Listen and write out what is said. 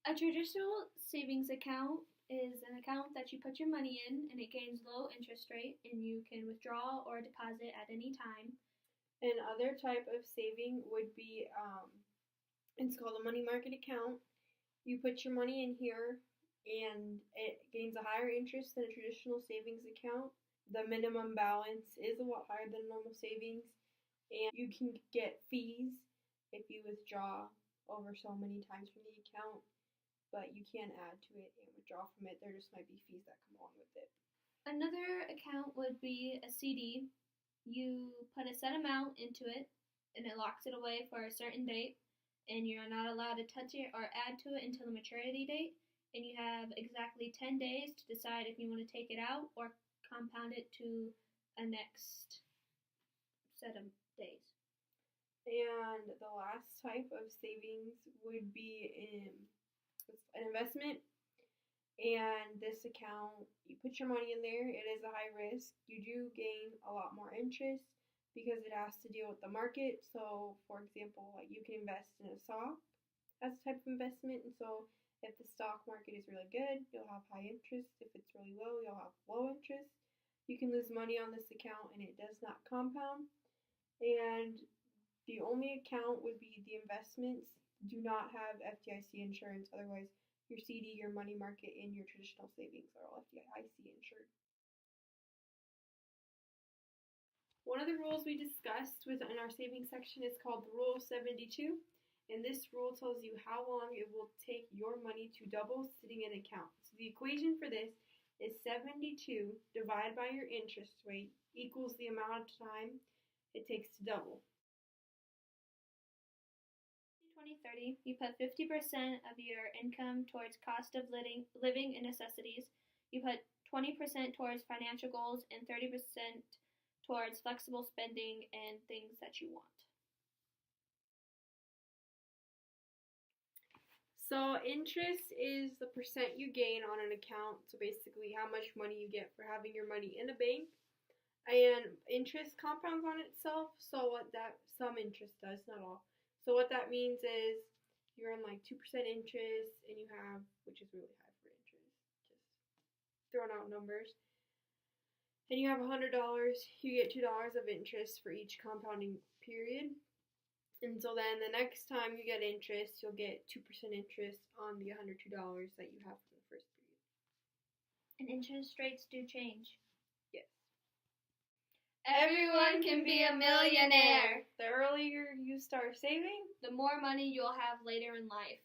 A traditional savings account is an account that you put your money in and it gains low interest rate and you can withdraw or deposit at any time. Another type of saving would be it's called a money market account. You put your money in here and it gains a higher interest than a traditional savings account. The minimum balance is a lot higher than normal savings, and you can get fees if you withdraw over so many times from the account, but you can add to it and withdraw from it. There just might be fees that come along with it. Another account would be a CD. You put a set amount into it and it locks it away for a certain date, and you're not allowed to touch it or add to it until the maturity date. And you have exactly 10 days to decide if you want to take it out or compound it to a next set of days. And the last type of savings would be an investment. And this account, you put your money in there, it is a high risk. You do gain a lot more interest because it has to deal with the market. So, for example, like you can invest in a stock as a type of investment. And so, if the stock market is really good, you'll have high interest. If it's really low, you'll have low interest. You can lose money on this account and it does not compound. And the only account would be the investments. Do not have FDIC insurance. Otherwise, your CD, your money market, and your traditional savings are all FDIC insured. One of the rules we discussed was in our savings section is called the Rule of 72. And this rule tells you how long it will take your money to double sitting in an account. So the equation for this is 72 divided by your interest rate equals the amount of time it takes to double. 20-30, you put 50% of your income towards cost of living and necessities. You put 20% towards financial goals and 30% towards flexible spending and things that you want. So interest is the percent you gain on an account. So basically how much money you get for having your money in a bank. And interest compounds on itself. So what that some interest does, not all. So what that means is you're in like 2% interest and you have, which is really high for interest, just throwing out numbers. And you have $100, you get $2 of interest for each compounding period. And so then the next time you get interest, you'll get 2% interest on the $102 that you have from the first period. And interest rates do change. Yes. Everyone can be a millionaire. The earlier you start saving, the more money you'll have later in life.